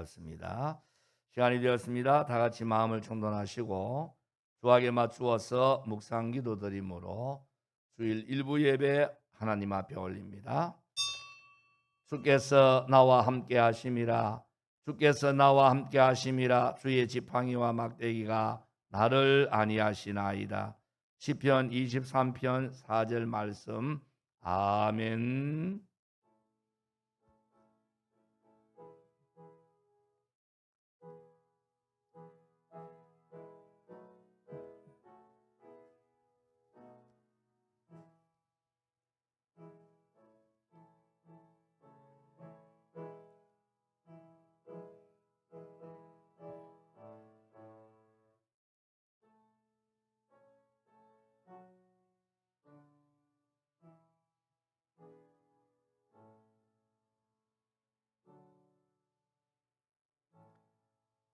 같습니다. 시간이 되었습니다. 다 같이 마음을 청돈하시고 주악에 맞추어서 묵상 기도 드림으로 주일 일부 예배 하나님 앞에 올립니다. 주께서 나와 함께 하심이라. 주께서 나와 함께 하심이라. 주의 지팡이와 막대기가 나를 안위하시나이다. 시편 23편 4절 말씀. 아멘.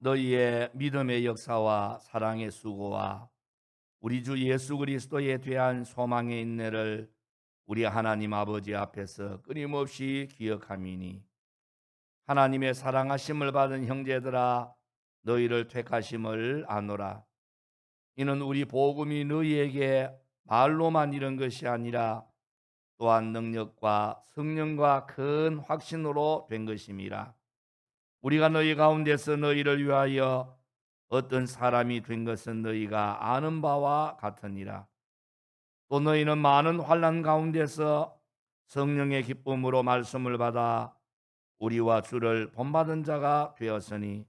너희의 믿음의 역사와 사랑의 수고와 우리 주 예수 그리스도에 대한 소망의 인내를 우리 하나님 아버지 앞에서 끊임없이 기억함이니 하나님의 사랑하심을 받은 형제들아 너희를 택하심을 아노라. 이는 우리 복음이 너희에게 말로만 이른 것이 아니라 또한 능력과 성령과 큰 확신으로 된 것임이라. 우리가 너희 가운데서 너희를 위하여 어떤 사람이 된 것은 너희가 아는 바와 같으니라. 또 너희는 많은 환난 가운데서 성령의 기쁨으로 말씀을 받아 우리와 주를 본받은 자가 되었으니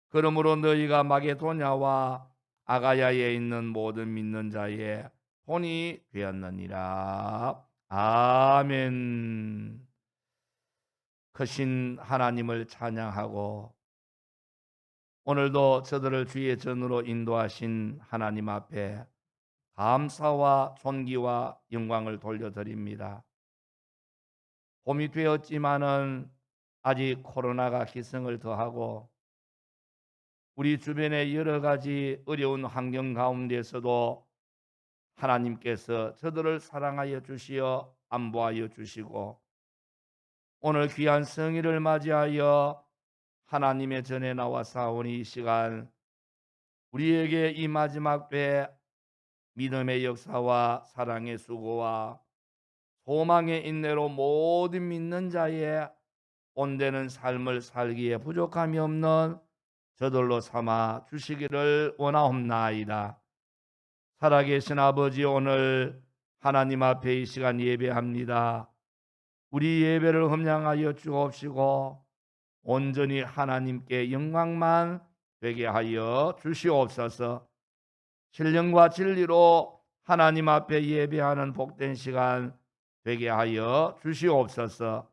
그러므로 너희가 마게도냐와 아가야에 있는 모든 믿는 자의 본이 되었느니라. 아멘. 크신 하나님을 찬양하고 오늘도 저들을 주의 전으로 인도하신 하나님 앞에 감사와 존귀와 영광을 돌려드립니다. 봄이 되었지만은 아직 코로나가 기승을 더하고 우리 주변의 여러 가지 어려운 환경 가운데서도 하나님께서 저들을 사랑하여 주시어 안보하여 주시고 오늘 귀한 성일을 맞이하여 하나님의 전에 나와 싸우니 이 시간 우리에게 이 마지막 때 믿음의 역사와 사랑의 수고와 소망의 인내로 모든 믿는 자의 온되는 삶을 살기에 부족함이 없는 저들로 삼아 주시기를 원하옵나이다. 살아계신 아버지, 오늘 하나님 앞에 이 시간 예배합니다. 우리 예배를 흠양하여 주옵시고 온전히 하나님께 영광만 되게 하여 주시옵소서. 신령과 진리로 하나님 앞에 예배하는 복된 시간 되게 하여 주시옵소서.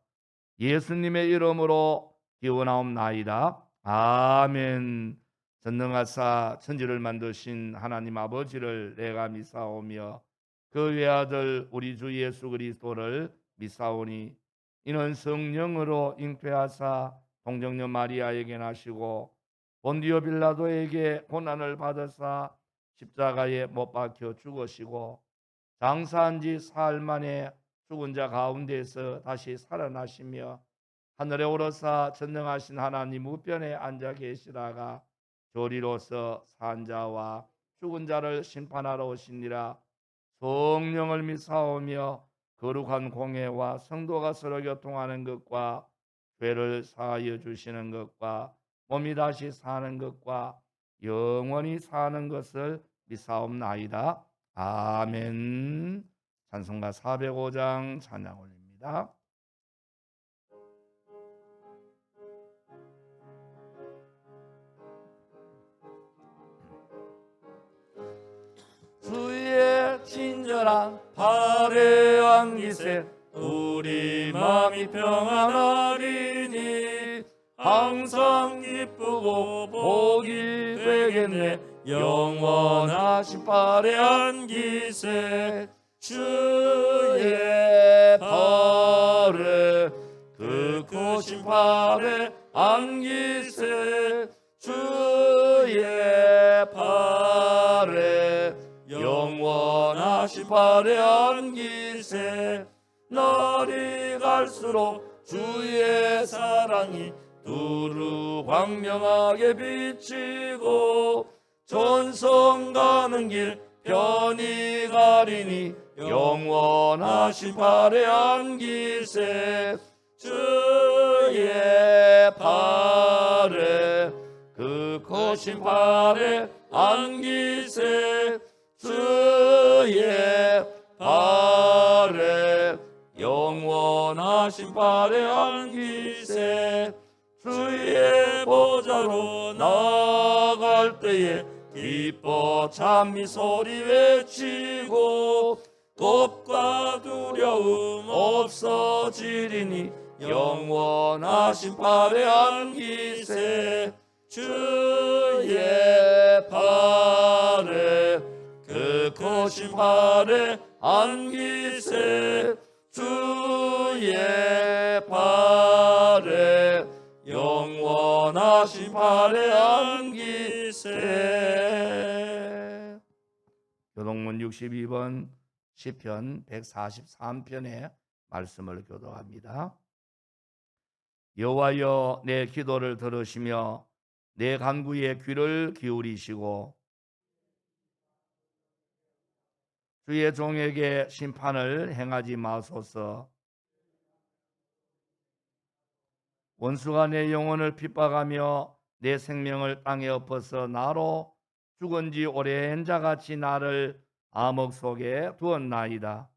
예수님의 이름으로 기원하옵나이다. 아멘. 전능하사 천지를 만드신 하나님 아버지를 내가 믿사오며 그 외아들 우리 주 예수 그리스도를 믿사오니 이는 성령으로 잉태하사 동정녀 마리아에게 나시고 본디오 빌라도에게 고난을 받으사 십자가에 못 박혀 죽으시고 장사한 지 사흘 만에 죽은 자 가운데서 다시 살아나시며 하늘에 오르사 전능하신 하나님 우편에 앉아 계시다가 조리로서 산 자와 죽은 자를 심판하러 오시니라. 성령을 믿사오며 거룩한 공회와 성도가 서로 교통하는 것과 죄를 사하여 주시는 것과 몸이 다시 사는 것과 영원히 사는 것을 믿사옵나이다. 아멘. 찬송가 405장 찬양 올립니다. 주의 친절한 발해한 기세 우리 마음이 평안하리니 항상 기쁘고 복이 되겠네. 영원하신 발해한 기세 주의 발에 그 크신 발해한 기세 주의 발에 영원하신 발해한 기세 날이 갈수록 주의 사랑이 두루 주 광명하게 비치고 전성 가는 길 편히 가리니 영원하신 발에 안기세 주의 발에 그 거신 발에 안기세 주의 발에 영원하신 발에 안기세 주의 보좌로 나아갈 때에 기뻐 찬미 소리 외치고 겁과 두려움 없어지리니 영원하신 발에 안기세 주의 발에 그 거신 발에 안기세 주의 발에 영원하신 발에 안기세. 교동문 62번 시편 143편의 말씀을 교독합니다. 여호와여 내 기도를 들으시며 내 간구에 귀를 기울이시고 주의 종에게 심판을 행하지 마소서. 원수가 내 영혼을 핍박하며 내 생명을 땅에 엎어서 나로 죽은 지 오랜 자같이 나를 암흑 속에 두었나이다.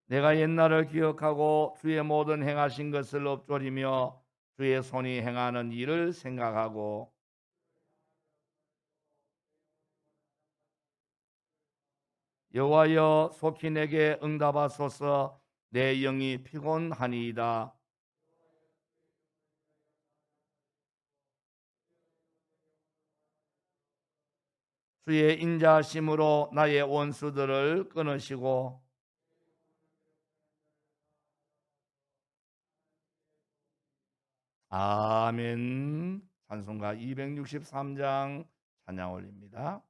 내가 옛날을 기억하고 주의 모든 행하신 것을 엎조리며 주의 손이 행하는 일을 생각하고 여호와여 속히 내게 응답하소서. 내 영이 피곤하니이다. 주의 인자하심으로 나의 원수들을 끊으시고 아멘. 찬송가 263장 찬양 올립니다.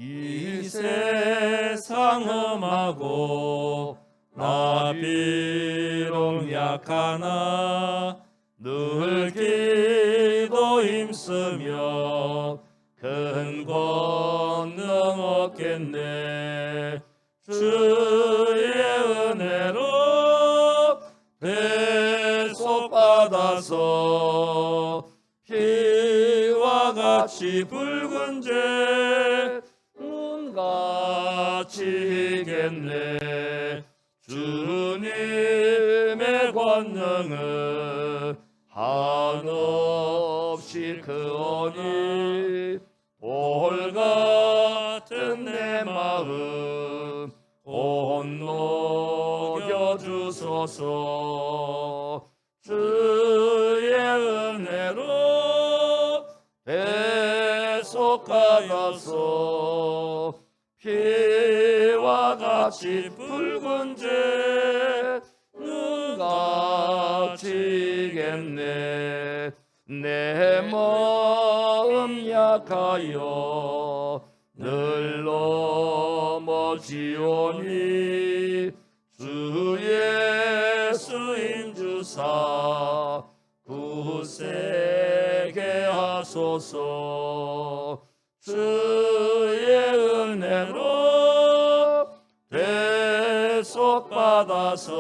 이 세상 험하고 나 비록 약하나 늘 기도 힘쓰며 큰 권능 얻겠네. 주의 은혜로 대속받아서 피와 같이 붉은 죄 눈같이겠네. 주님의 권능은 한없이 크오니 돌 같은 내 마음 온 녹여주소서. 주의 은혜로 대속하여서 피와 같이 붉은 죄 눈같이겠네. 내 마음 약하여 늘 넘어지오니 주 예수 힘주사 굳세게 하소서. 주의 은혜로 대속받아서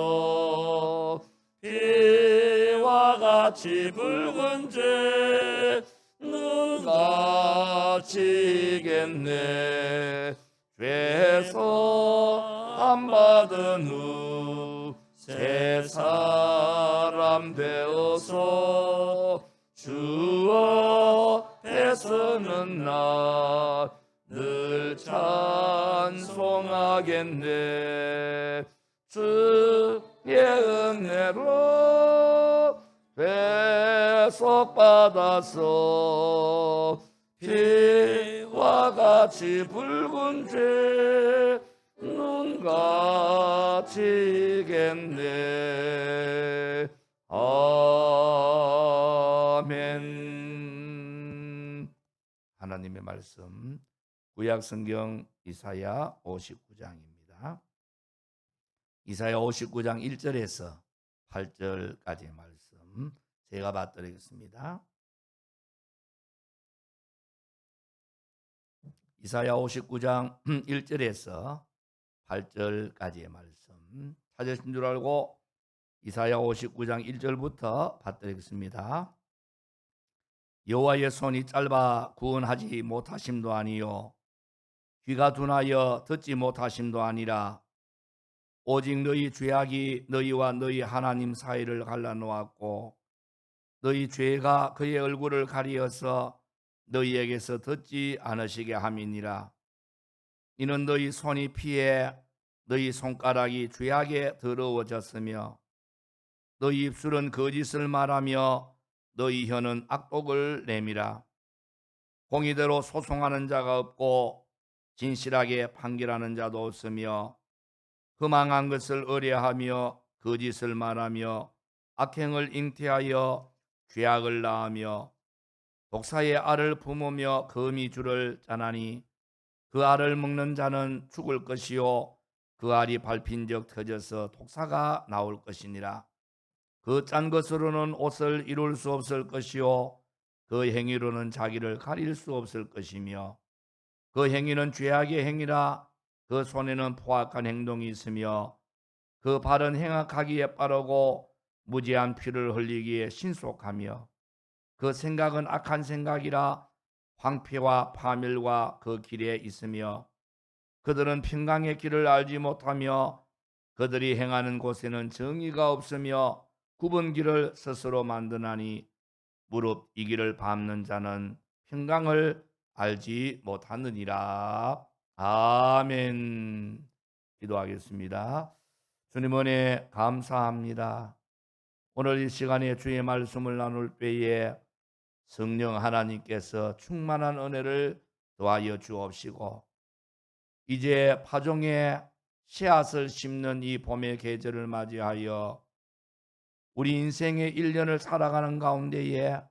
피와 같이 붉은 죄 눈같이겠네. 죄사함 받은 후 새 사람 되어서 주 앞에 서는 나 늘 찬송하겠네. 주의 은혜로 대속받아서 피와 같이 붉은 죄 눈같이겠네. 아멘. 하나님의 말씀 구약 성경 이사야 59장입니다. 이사야 59장 1절에서 8절까지의 말씀 제가 받드리겠습니다. 이사야 59장 1절에서 8절까지의 말씀 찾으신 줄 알고 이사야 59장 1절부터 받드리겠습니다. 여호와의 손이 짧아 구원하지 못하심도 아니요 귀가 둔하여 듣지 못하심도 아니라 오직 너희 죄악이 너희와 너희 하나님 사이를 갈라놓았고 너희 죄가 그의 얼굴을 가리어서 너희에게서 듣지 않으시게 함이니라. 이는 너희 손이 피해 너희 손가락이 죄악에 더러워졌으며 너희 입술은 거짓을 말하며 너희 혀는 악독을 내밀어 공의대로 소송하는 자가 없고 진실하게 판결하는 자도 없으며 흠앙한 것을 의뢰하며 거짓을 말하며 악행을 잉태하여 죄악을 낳으며 독사의 알을 품으며 거미줄을 짜나니 그 알을 먹는 자는 죽을 것이요 그 알이 밟힌적 터져서 독사가 나올 것이니라. 그 짠 것으로는 옷을 이룰 수 없을 것이요 그 행위로는 자기를 가릴 수 없을 것이며 그 행위는 죄악의 행위라. 그 손에는 포악한 행동이 있으며 그 발은 행악하기에 빠르고 무지한 피를 흘리기에 신속하며 그 생각은 악한 생각이라. 황폐와 파멸과 그 길에 있으며 그들은 평강의 길을 알지 못하며 그들이 행하는 곳에는 정의가 없으며 굽은 길을 스스로 만드나니 무릇 이 길을 밟는 자는 평강을 알지 못하느니라. 아멘. 기도하겠습니다. 주님 은혜 감사합니다. 오늘 이 시간에 주의 말씀을 나눌 때에 성령 하나님께서 충만한 은혜를 더하여 주옵시고 이제 파종의 씨앗을 심는 이 봄의 계절을 맞이하여 우리 인생의 1년을 살아가는 가운데에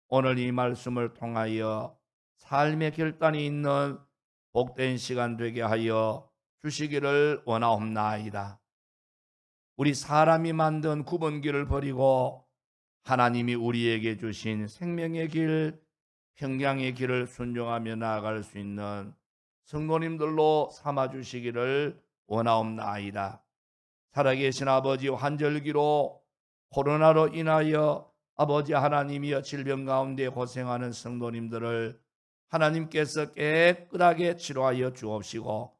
오늘 이 말씀을 통하여 삶의 결단이 있는 복된 시간 되게 하여 주시기를 원하옵나이다. 우리 사람이 만든 굽은 길을 버리고 하나님이 우리에게 주신 생명의 길, 평강의 길을 순종하며 나아갈 수 있는 성도님들로 삼아주시기를 원하옵나이다. 살아계신 아버지 환절기로 코로나로 인하여 아버지 하나님이여 질병 가운데 고생하는 성도님들을 하나님께서 깨끗하게 치료하여 주옵시고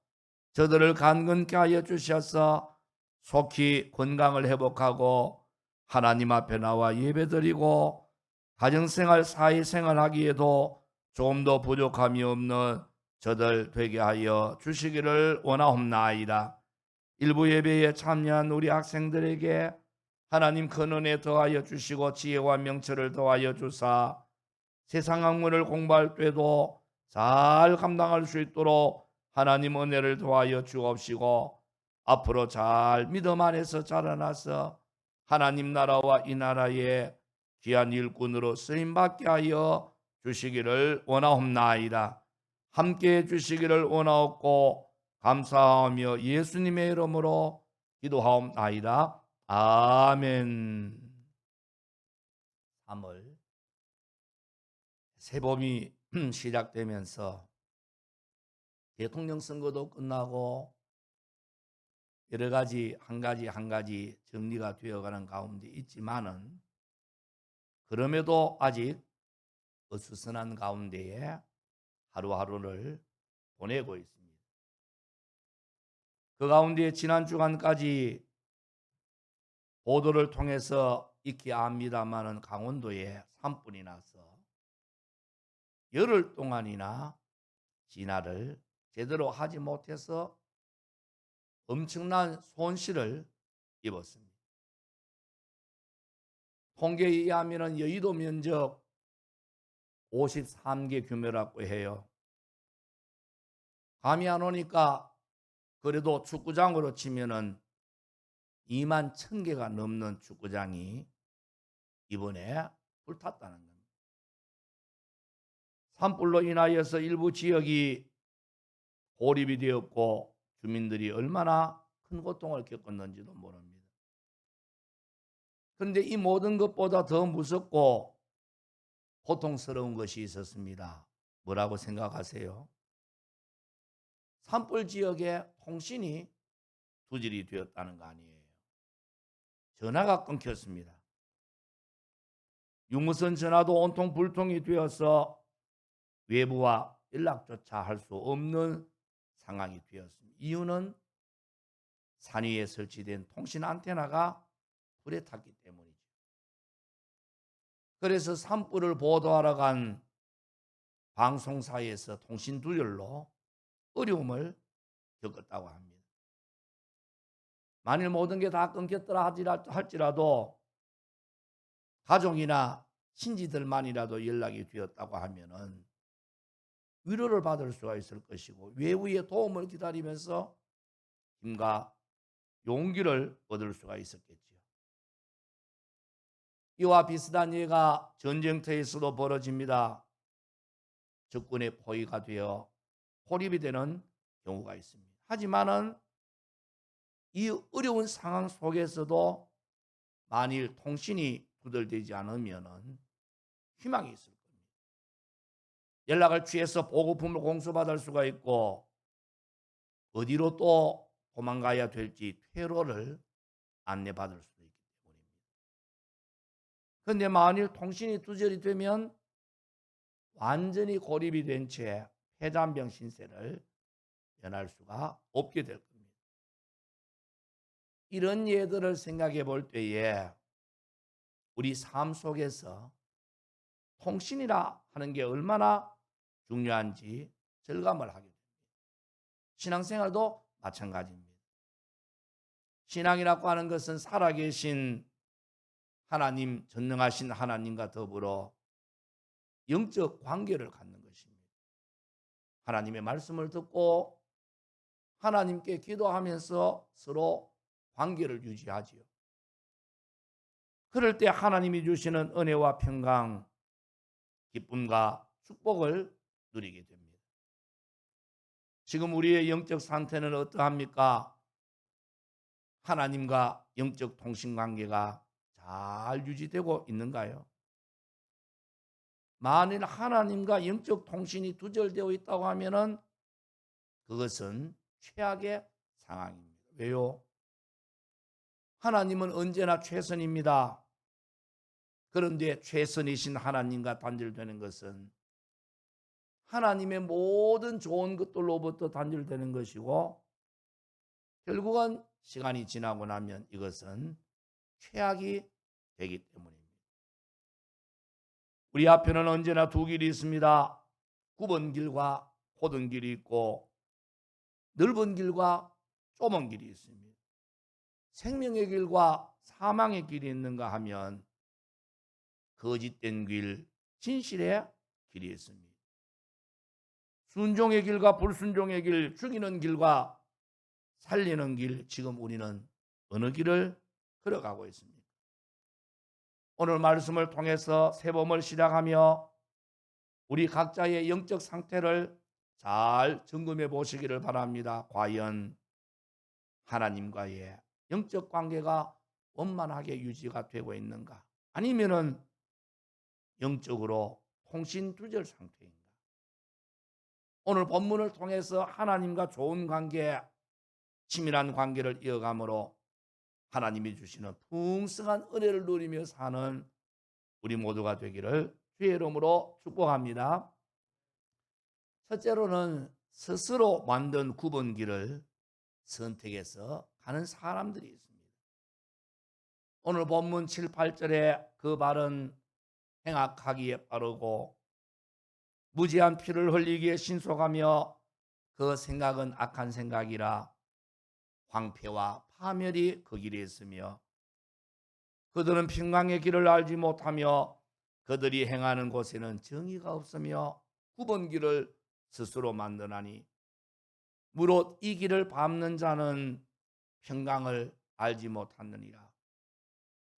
저들을 강건케 하여 주셔서 속히 건강을 회복하고 하나님 앞에 나와 예배드리고 가정생활 사회생활 하기에도 좀 더 부족함이 없는 저들 되게 하여 주시기를 원하옵나이다. 일부 예배에 참여한 우리 학생들에게 하나님 큰 은혜 더하여 주시고 지혜와 명철을 더하여 주사 세상 학문을 공부할 때도 잘 감당할 수 있도록 하나님 은혜를 더하여 주옵시고 앞으로 잘 믿음 안에서 자라나서 하나님 나라와 이 나라의 귀한 일꾼으로 쓰임받게 하여 주시기를 원하옵나이다. 함께해 주시기를 원하옵고 감사하며 예수님의 이름으로 기도하옵나이다. 아멘. 3월 새봄이 시작되면서 대통령 선거도 끝나고 여러 가지 한 가지 정리가 되어가는 가운데 있지만은 그럼에도 아직 어수선한 가운데에 하루하루를 보내고 있습니다. 그 가운데 지난 주간까지 보도를 통해서 익히 압니다마는 강원도에 산불이 나서 열흘 동안이나 진화를 제대로 하지 못해서 엄청난 손실을 입었습니다. 통계에 의하면 여의도 면적 53개 규모라고 해요. 감이 안 오니까 그래도 축구장으로 치면은 2만 1,000개가 넘는 축구장이 이번에 불탔다는 겁니다. 산불로 인하여서 일부 지역이 고립이 되었고 주민들이 얼마나 큰 고통을 겪었는지도 모릅니다. 그런데 이 모든 것보다 더 무섭고 고통스러운 것이 있었습니다. 뭐라고 생각하세요? 산불 지역에 통신이 두절이 되었다는 거 아니에요. 전화가 끊겼습니다. 유무선 전화도 온통 불통이 되어서 외부와 연락조차 할 수 없는 상황이 되었습니다. 이유는 산 위에 설치된 통신 안테나가 불에 탔기 때문이죠. 그래서 산불을 보도하러 간 방송사에서 통신 두절로 어려움을 겪었다고 합니다. 만일 모든 게 다 끊겼더라 할지라도 가족이나 친지들만이라도 연락이 되었다고 하면은 위로를 받을 수가 있을 것이고 외부의 도움을 기다리면서 힘과 용기를 얻을 수가 있었겠지요. 이와 비슷한 예가 전쟁터에서도 벌어집니다. 적군의 포위가 되어 고립이 되는 경우가 있습니다. 하지만은 이 어려운 상황 속에서도 만일 통신이 두절되지 않으면은 희망이 있을 겁니다. 연락을 취해서 보급품을 공수받을 수가 있고 어디로 또 도망가야 될지 퇴로를 안내받을 수도 있기 때문입니다. 그런데 만일 통신이 두절이 되면 완전히 고립이 된 채 폐잔병 신세를 면할 수가 없게 될 겁니다. 이런 예들을 생각해 볼 때에 우리 삶 속에서 통신이라 하는 게 얼마나 중요한지 절감을 하게 됩니다. 신앙생활도 마찬가지입니다. 신앙이라고 하는 것은 살아계신 하나님, 전능하신 하나님과 더불어 영적 관계를 갖는 것입니다. 하나님의 말씀을 듣고 하나님께 기도하면서 서로 관계를 유지하지요. 그럴 때 하나님이 주시는 은혜와 평강, 기쁨과 축복을 누리게 됩니다. 지금 우리의 영적 상태는 어떠합니까? 하나님과 영적 통신 관계가 잘 유지되고 있는가요? 만일 하나님과 영적 통신이 두절되어 있다고 하면은 그것은 최악의 상황입니다. 왜요? 하나님은 언제나 최선입니다. 그런데 최선이신 하나님과 단절되는 것은 하나님의 모든 좋은 것들로부터 단절되는 것이고 결국은 시간이 지나고 나면 이것은 최악이 되기 때문입니다. 우리 앞에는 언제나 두 길이 있습니다. 굽은 길과 곧은 길이 있고 넓은 길과 좁은 길이 있습니다. 생명의 길과 사망의 길이 있는가 하면 거짓된 길, 진실의 길이 있습니다. 순종의 길과 불순종의 길, 죽이는 길과 살리는 길, 지금 우리는 어느 길을 걸어가고 있습니까? 오늘 말씀을 통해서 새봄을 시작하며 우리 각자의 영적 상태를 잘 점검해 보시기를 바랍니다. 과연 하나님과의 영적 관계가 원만하게 유지가 되고 있는가? 아니면은 영적으로 통신 두절 상태인가? 오늘 본문을 통해서 하나님과 좋은 관계, 친밀한 관계를 이어감으로 하나님이 주시는 풍성한 은혜를 누리며 사는 우리 모두가 되기를 주의 이름으로 축복합니다. 첫째로는 스스로 만든 굽은 길을 선택해서 가는 사람들이 있습니다. 오늘 본문 7, 8절에 그 발은 행악하기에 빠르고 무지한 피를 흘리기에 신속하며 그 생각은 악한 생각이라 황폐와 파멸이 그 길에 있으며 그들은 평강의 길을 알지 못하며 그들이 행하는 곳에는 정의가 없으며 굽은 길을 스스로 만드나니 무릇 이 길을 밟는 자는 평강을 알지 못하느니라.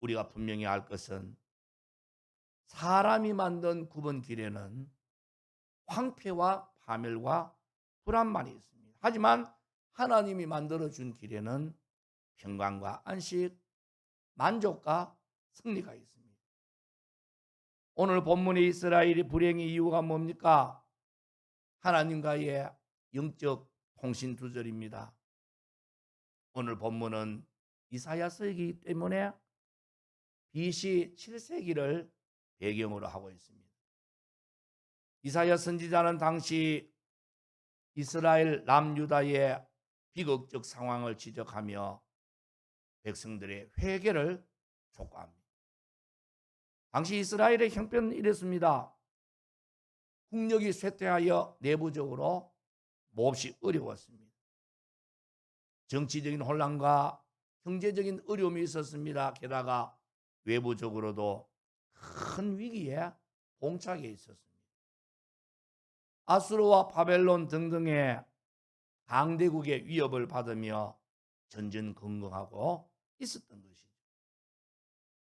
우리가 분명히 알 것은 사람이 만든 굽은 길에는 황폐와 파멸과 불안만이 있습니다. 하지만 하나님이 만들어준 길에는 평강과 안식, 만족과 승리가 있습니다. 오늘 본문의 이스라엘이 불행의 이유가 뭡니까? 하나님과의 영적 통신 두절입니다. 오늘 본문은 이사야서이기 때문에 BC 7세기를 배경으로 하고 있습니다. 이사야 선지자는 당시 이스라엘 남유다의 비극적 상황을 지적하며 백성들의 회개를 촉구합니다. 당시 이스라엘의 형편은 이랬습니다. 국력이 쇠퇴하여 내부적으로 몹시 어려웠습니다. 정치적인 혼란과 경제적인 어려움이 있었습니다. 게다가 외부적으로도 큰 위기에 봉착해 있었습니다. 아수르와 바벨론 등등의 강대국의 위협을 받으며 전전긍긍하고 있었던 것이죠.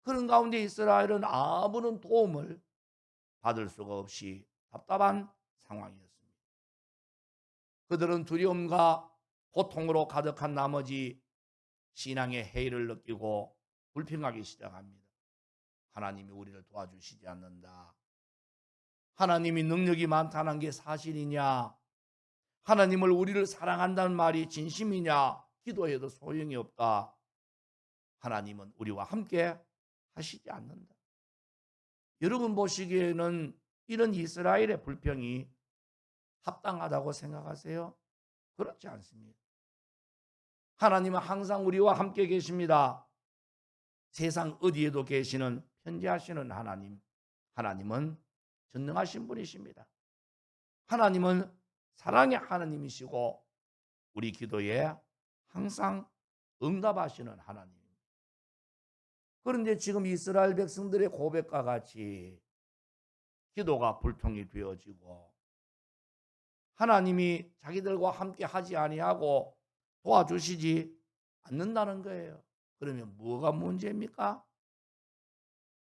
그런 가운데 이스라엘은 아무런 도움을 받을 수가 없이 답답한 상황이었습니다. 그들은 두려움과 고통으로 가득한 나머지 신앙의 해이를 느끼고 불평하기 시작합니다. 하나님이 우리를 도와주시지 않는다. 하나님이 능력이 많다는 게 사실이냐? 하나님을 우리를 사랑한다는 말이 진심이냐? 기도해도 소용이 없다. 하나님은 우리와 함께 하시지 않는다. 여러분 보시기에는 이런 이스라엘의 불평이 합당하다고 생각하세요? 그렇지 않습니다. 하나님은 항상 우리와 함께 계십니다. 세상 어디에도 계시는 편지하시는 하나님. 하나님은 전능하신 분이십니다. 하나님은 사랑의 하나님이시고 우리 기도에 항상 응답하시는 하나님. 그런데 지금 이스라엘 백성들의 고백과 같이 기도가 불통이 되어지고 하나님이 자기들과 함께 하지 아니하고 도와주시지 않는다는 거예요. 그러면 뭐가 문제입니까?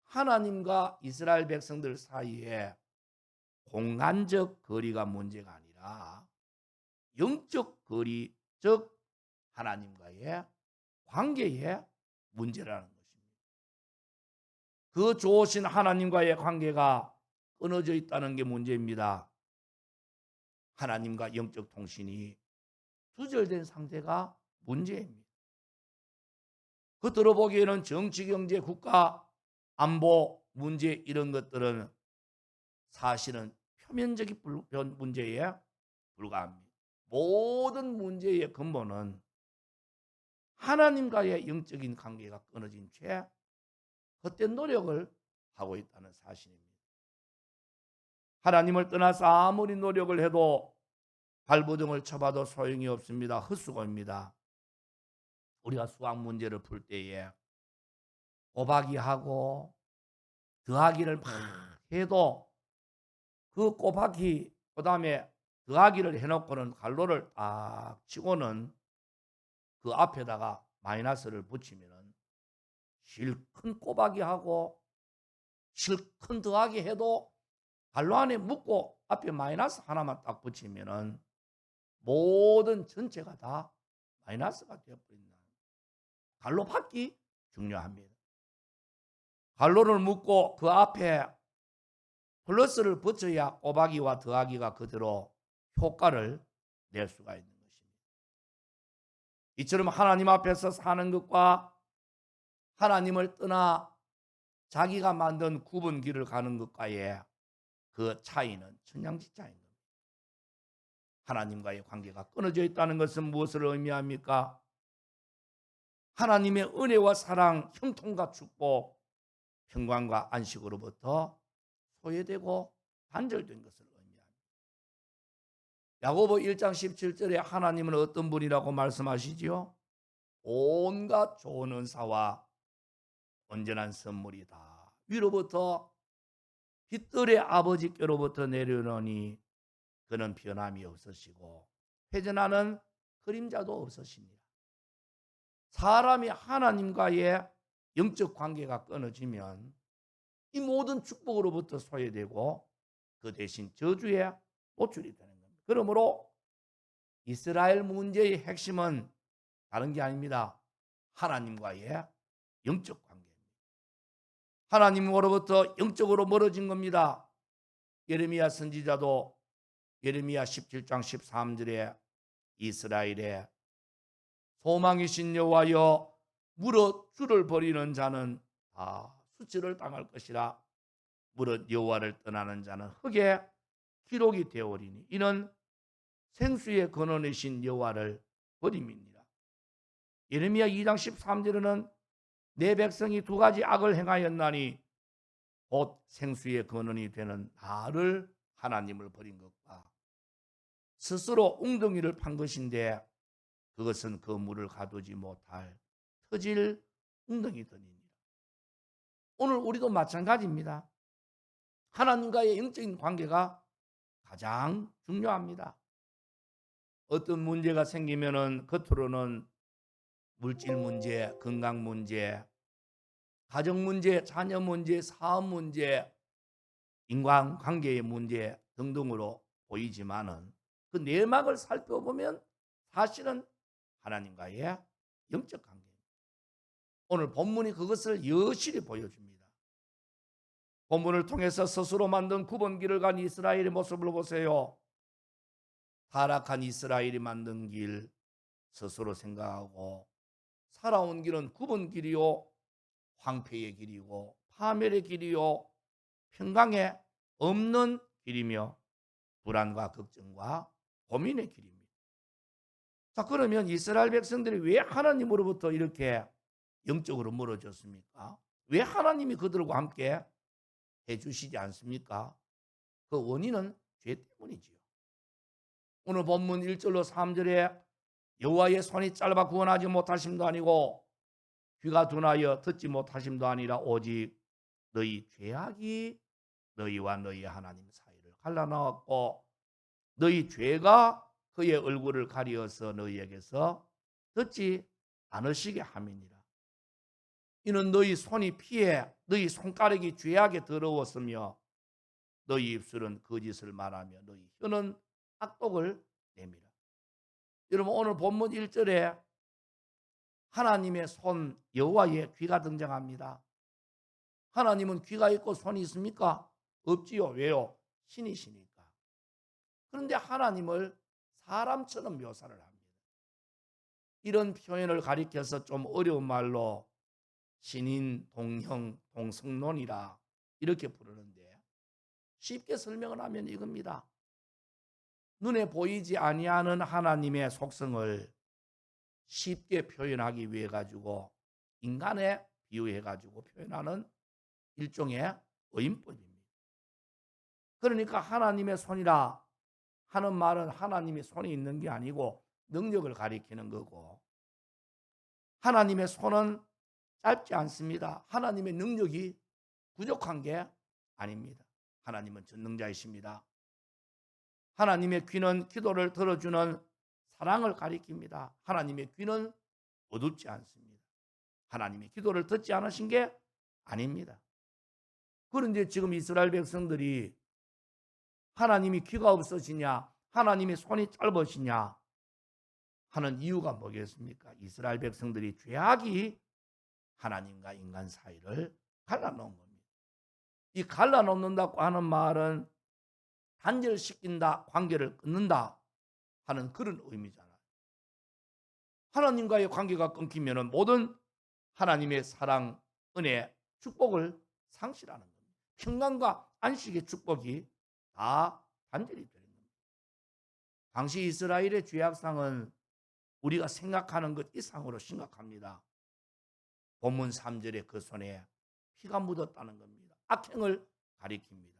하나님과 이스라엘 백성들 사이에 공간적 거리가 문제가 아니라 영적 거리, 즉 하나님과의 관계의 문제라는 것입니다. 그 좋으신 하나님과의 관계가 끊어져 있다는 게 문제입니다. 하나님과 영적 통신이 두절된 상태가 문제입니다. 겉으로 보기에는 정치, 경제, 국가, 안보 문제 이런 것들은 사실은 표면적인 문제에 불과합니다. 모든 문제의 근본은 하나님과의 영적인 관계가 끊어진 채 헛된 노력을 하고 있다는 사실입니다. 하나님을 떠나서 아무리 노력을 해도 발버둥을 쳐봐도 소용이 없습니다. 헛수고입니다. 우리가 수학 문제를 풀 때에 곱하기 하고 더하기를 막 해도 그 곱하기 그다음에 더하기를 해놓고는 갈로를 딱 치고는 그 앞에다가 마이너스를 붙이면은 실컷 곱하기 하고 실컷 더하기 해도 갈로 안에 묶고 앞에 마이너스 하나만 딱 붙이면은 모든 전체가 다 마이너스가 되어버린다. 갈로 받기 중요합니다. 갈로를 묶고 그 앞에 플러스를 붙여야 곱하기와 더하기가 그대로 효과를 낼 수가 있는 것입니다. 이처럼 하나님 앞에서 사는 것과 하나님을 떠나 자기가 만든 굽은 길을 가는 것과의 그 차이는 천양지차인 겁니다. 하나님과의 관계가 끊어져 있다는 것은 무엇을 의미합니까? 하나님의 은혜와 사랑, 형통과 축복, 평강과 안식으로부터 소외되고 단절된 것을 의미합니다. 야고보 1장 17절에 하나님은 어떤 분이라고 말씀하시지요? 온갖 좋은 은사와 온전한 선물이다. 위로부터 빛들의 아버지께로부터 내려오니 그는 변함이 없으시고 회전하는 그림자도 없으십니다. 사람이 하나님과의 영적 관계가 끊어지면 이 모든 축복으로부터 소외되고 그 대신 저주에 노출이 되는 겁니다. 그러므로 이스라엘 문제의 핵심은 다른 게 아닙니다. 하나님과의 영적 관계입니다. 하나님으로부터 영적으로 멀어진 겁니다. 예레미야 선지자도 예레미야 17장 13절에 이스라엘의 소망이신 여호와여 무릇 주를 버리는 자는 다 수치를 당할 것이라. 무릇 여호와를 떠나는 자는 흙에 기록이 되어오리니 이는 생수의 근원이신 여호와를 버림이니라. 예레미야 2장 13절에는 내 백성이 두 가지 악을 행하였나니 곧 생수의 근원이 되는 나를 하나님을 버린 것과 스스로 웅덩이를 판 것인데 그것은 그 물을 가두지 못할 터질 웅덩이더니라. 오늘 우리도 마찬가지입니다. 하나님과의 영적인 관계가 가장 중요합니다. 어떤 문제가 생기면은 겉으로는 물질 문제, 건강 문제, 가정 문제, 자녀 문제, 사업 문제, 인간관계의 문제 등등으로 보이지만은 그 내막을 살펴보면 사실은 하나님과의 영적 관계입니다. 오늘 본문이 그것을 여실히 보여줍니다. 본문을 통해서 스스로 만든 9번 길을 간 이스라엘의 모습을 보세요. 타락한 이스라엘이 만든 길 스스로 생각하고 살아온 길은 9번 길이요 황폐의 길이고 파멸의 길이요 평강에 없는 길이며 불안과 걱정과 고민의 길입니다. 자, 그러면 이스라엘 백성들이 왜 하나님으로부터 이렇게 영적으로 멀어졌습니까? 왜 하나님이 그들과 함께 해주시지 않습니까? 그 원인은 죄 때문이지요. 오늘 본문 1절로 3절에 여호와의 손이 짧아 구원하지 못하심도 아니고 귀가 둔하여 듣지 못하심도 아니라 오직 너희 죄악이 너희와 너희 하나님 사이를 갈라놓았고 너희 죄가 그의 얼굴을 가리어서 너희에게서 듣지 않으시게 함이니라. 이는 너희 손이 피해 너희 손가락이 죄악에 더러웠으며 너희 입술은 거짓을 말하며 너희 혀는 악독을 내밀어. 여러분 오늘 본문 1절에 하나님의 손 여호와의 귀가 등장합니다. 하나님은 귀가 있고 손이 있습니까? 없지요. 왜요? 신이시니까. 그런데 하나님을 사람처럼 묘사를 합니다. 이런 표현을 가리켜서 좀 어려운 말로 신인, 동형, 동성론이라 이렇게 부르는데 쉽게 설명을 하면 이겁니다. 눈에 보이지 아니하는 하나님의 속성을 쉽게 표현하기 위해 가지고 인간에 비유해 가지고 표현하는 일종의 어인법입니다. 그러니까 하나님의 손이라 하는 말은 하나님의 손이 있는 게 아니고 능력을 가리키는 거고 하나님의 손은 짧지 않습니다. 하나님의 능력이 부족한 게 아닙니다. 하나님은 전능자이십니다. 하나님의 귀는 기도를 들어주는 사랑을 가리킵니다. 하나님의 귀는 어둡지 않습니다. 하나님의 기도를 듣지 않으신 게 아닙니다. 그런데 지금 이스라엘 백성들이 하나님이 귀가 없으시냐, 하나님의 손이 짧으시냐 하는 이유가 뭐겠습니까? 이스라엘 백성들이 죄악이 하나님과 인간 사이를 갈라놓은 겁니다. 이 갈라놓는다고 하는 말은 단절시킨다, 관계를 끊는다 하는 그런 의미잖아요. 하나님과의 관계가 끊기면 모든 하나님의 사랑, 은혜, 축복을 상실하는 겁니다. 평강과 안식의 축복이 다 단절이 되는 겁니다. 당시 이스라엘의 죄악상은 우리가 생각하는 것 이상으로 심각합니다. 본문 3절에 그 손에 피가 묻었다는 겁니다. 악행을 가리킵니다.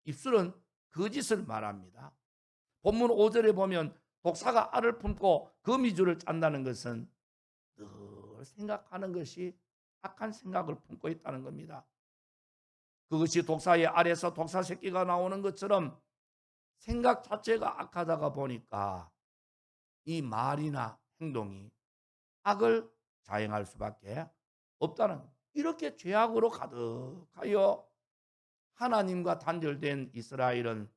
입술은 거짓을 말합니다. 본문 5절에 보면 독사가 알을 품고 거미줄을 짠다는 것은 늘 생각하는 것이 악한 생각을 품고 있다는 겁니다. 그것이 독사의 알에서 독사 새끼가 나오는 것처럼 생각 자체가 악하다가 보니까 이 말이나 행동이 악을 자행할 수밖에 없다는, 이렇게 죄악으로 가득하여 하나님과 단절된 이스라엘은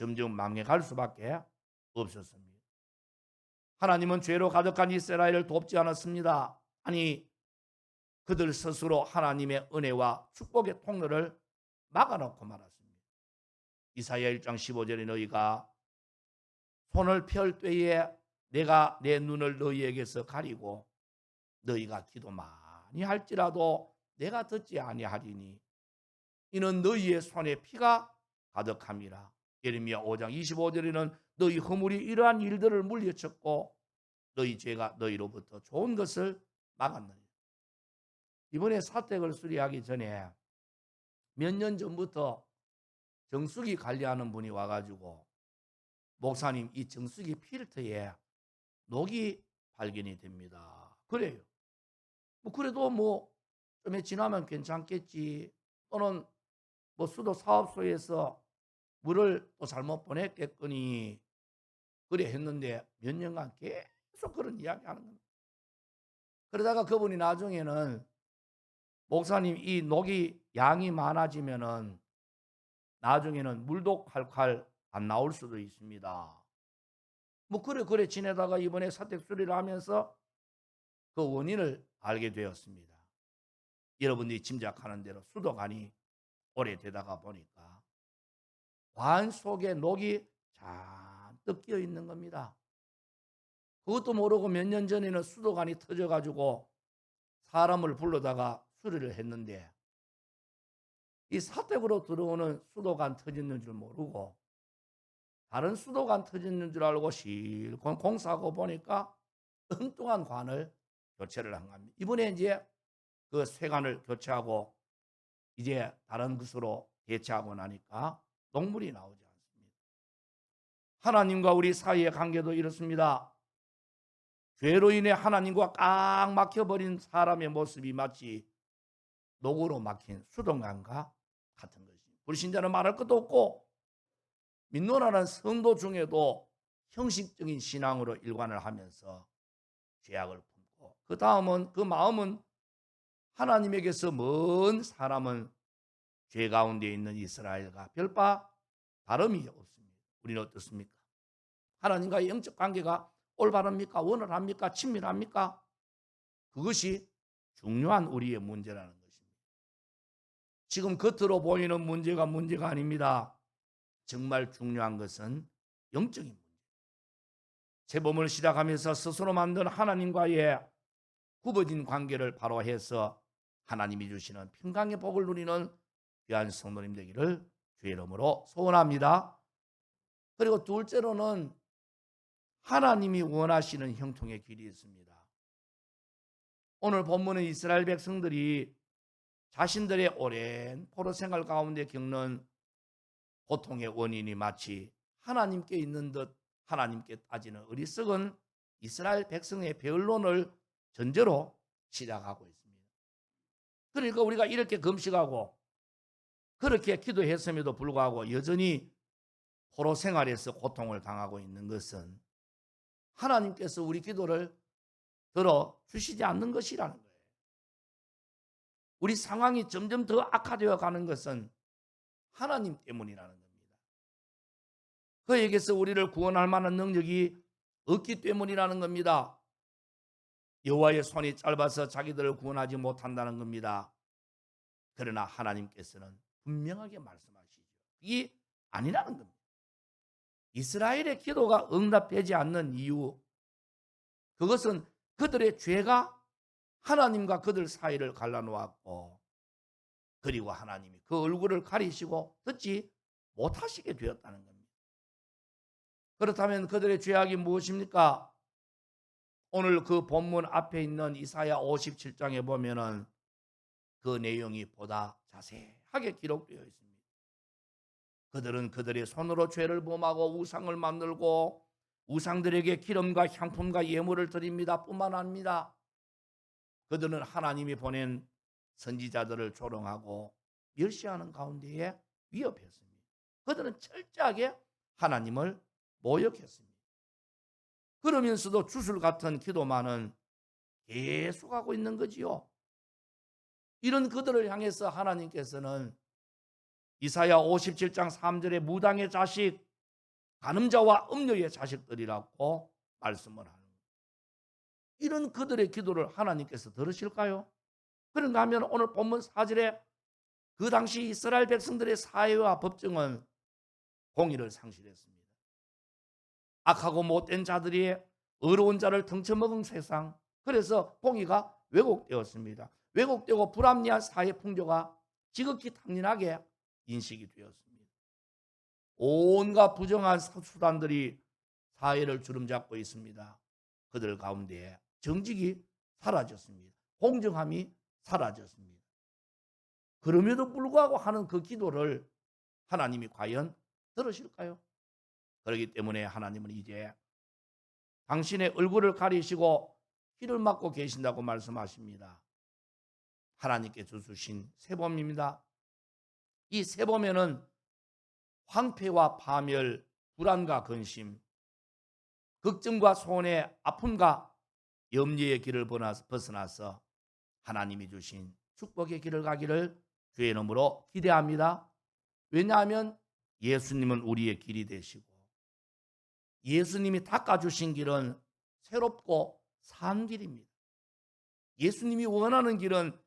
점점 망해갈 수밖에 없었습니다. 하나님은 죄로 가득한 이스라엘을 돕지 않았습니다. 아니, 그들 스스로 하나님의 은혜와 축복의 통로를 막아놓고 말았습니다. 이사야 1장 15절에 너희가 손을 펼 때에 내가 내 눈을 너희에게서 가리고 너희가 기도 많이 할지라도 내가 듣지 아니하리니 이는 너희의 손에 피가 가득함이라. 예레미야 5장 25절에는 너희 허물이 이러한 일들을 물리쳤고 너희 죄가 너희로부터 좋은 것을 막았느니라. 이번에 사택을 수리하기 전에 몇 년 전부터 정수기 관리하는 분이 와가지고 목사님 이 정수기 필터에 녹이 발견이 됩니다. 그래요. 그래도 좀 지나면 괜찮겠지. 또는 수도 사업소에서 물을 또 잘못 보냈겠거니 그래 했는데 몇 년간 계속 그런 이야기 하는 겁니다. 그러다가 그분이 나중에는 목사님 이 녹이 양이 많아지면은 나중에는 물도 콸콸 안 나올 수도 있습니다. 그래 지내다가 이번에 사택 수리를 하면서 그 원인을 알게 되었습니다. 여러분들이 짐작하는 대로 수도관이 오래되다가 보니까 관 속에 녹이 잔뜩 끼어 있는 겁니다. 그것도 모르고 몇 년 전에는 수도관이 터져가지고 사람을 불러다가 수리를 했는데 이 사택으로 들어오는 수도관 터졌는 줄 모르고 다른 수도관 터졌는 줄 알고 실컷 공사하고 보니까 엉뚱한 관을 교체를 한 겁니다. 이번에 이제 그 쇠관을 교체하고 이제 다른 것으로 대체하고 나니까 녹물이 나오지 않습니다. 하나님과 우리 사이의 관계도 이렇습니다. 죄로 인해 하나님과 꽉 막혀버린 사람의 모습이 마치 녹으로 막힌 수도관과 같은 것입니다. 불신자는 말할 것도 없고 믿노라는 성도 중에도 형식적인 신앙으로 일관을 하면서 죄악을 품고 그 다음은 그 마음은 하나님에게서 먼 사람은 죄 가운데 있는 이스라엘과 별바 다름이 없습니다. 우리는 어떻습니까? 하나님과의 영적 관계가 올바릅니까? 원활합니까? 친밀합니까? 그것이 중요한 우리의 문제라는 것입니다. 지금 겉으로 보이는 문제가 아닙니다. 정말 중요한 것은 영적인 문제. 재범을 시작하면서 스스로 만든 하나님과의 굽어진 관계를 바로 해서 하나님이 주시는 평강의 복을 누리는 귀한 성도님 되기를 주의 이름으로 소원합니다. 그리고 둘째로는 하나님이 원하시는 형통의 길이 있습니다. 오늘 본문은 이스라엘 백성들이 자신들의 오랜 포로 생활 가운데 겪는 고통의 원인이 마치 하나님께 있는 듯 하나님께 따지는 어리석은 이스라엘 백성의 변론을 전제로 시작하고 있습니다. 그러니까 우리가 이렇게 금식하고 그렇게 기도했음에도 불구하고 여전히 포로 생활에서 고통을 당하고 있는 것은 하나님께서 우리 기도를 들어주시지 않는 것이라는 거예요. 우리 상황이 점점 더 악화되어 가는 것은 하나님 때문이라는 겁니다. 그에게서 우리를 구원할 만한 능력이 없기 때문이라는 겁니다. 여호와의 손이 짧아서 자기들을 구원하지 못한다는 겁니다. 그러나 하나님께서는 분명하게 말씀하시죠. 이게 아니라는 겁니다. 이스라엘의 기도가 응답되지 않는 이유, 그것은 그들의 죄가 하나님과 그들 사이를 갈라놓았고 그리고 하나님이 그 얼굴을 가리시고 듣지 못하시게 되었다는 겁니다. 그렇다면 그들의 죄악이 무엇입니까? 오늘 그 본문 앞에 있는 이사야 57장에 보면은 그 내용이 보다 자세하게 기록되어 있습니다. 그들은 그들의 손으로 죄를 범하고 우상을 만들고 우상들에게 기름과 향품과 예물을 드립니다. 뿐만 아닙니다. 그들은 하나님이 보낸 선지자들을 조롱하고 멸시하는 가운데에 위협했습니다. 그들은 철저하게 하나님을 모욕했습니다. 그러면서도 주술 같은 기도만은 계속하고 있는 거지요. 이런 그들을 향해서 하나님께서는 이사야 57장 3절에 무당의 자식 간음자와 음녀의 자식들이라고 말씀을 하는 거예요. 이런 그들의 기도를 하나님께서 들으실까요? 그런가 하면 오늘 본문 4절에 그 당시 이스라엘 백성들의 사회와 법정은 공의를 상실했습니다. 악하고 못된 자들이 의로운 자를 등쳐먹은 세상, 그래서 공의가 왜곡되었습니다. 왜곡되고 불합리한 사회 풍조가 지극히 당연하게 인식이 되었습니다. 온갖 부정한 수단들이 사회를 주름잡고 있습니다. 그들 가운데 정직이 사라졌습니다. 공정함이 사라졌습니다. 그럼에도 불구하고 하는 그 기도를 하나님이 과연 들으실까요? 그렇기 때문에 하나님은 이제 당신의 얼굴을 가리시고 피를 맞고 계신다고 말씀하십니다. 하나님께 주신 세범입니다. 이 세범에는 황폐와 파멸, 불안과 근심, 걱정과 소원의 아픔과 염려의 길을 벗어나서 하나님이 주신 축복의 길을 가기를 주의 이름으로 기대합니다. 왜냐하면 예수님은 우리의 길이 되시고 예수님이 닦아주신 길은 새롭고 산 길입니다. 예수님이 원하는 길은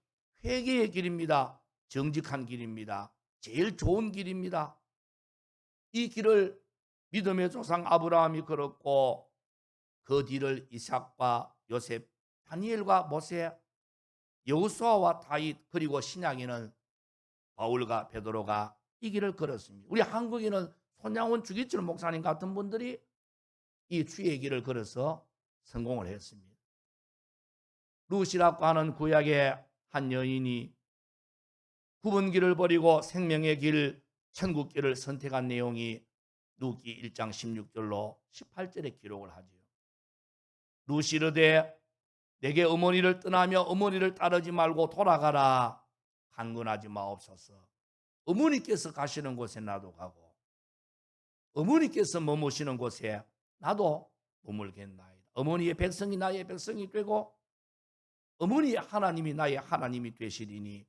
회개의 길입니다. 정직한 길입니다. 제일 좋은 길입니다. 이 길을 믿음의 조상 아브라함이 걸었고 그 뒤를 이삭과 요셉, 다니엘과 모세, 여호수아와 다윗, 그리고 신약에는 바울과 베드로가 이 길을 걸었습니다. 우리 한국에는 손양원 주기철 목사님 같은 분들이 이 주의 길을 걸어서 성공을 했습니다. 루시라고 하는 구약의 한 여인이 굽은 길을 버리고 생명의 길, 천국 길을 선택한 내용이 누기 1장 16절로 18절에 기록을 하죠. 루시 이르되 내게 어머니를 떠나며 어머니를 따르지 말고 돌아가라. 강건하지 마옵소서. 어머니께서 가시는 곳에 나도 가고 어머니께서 머무시는 곳에 나도 머물겠나이다. 어머니의 백성이 나의 백성이 되고 어머니의 하나님이 나의 하나님이 되시리니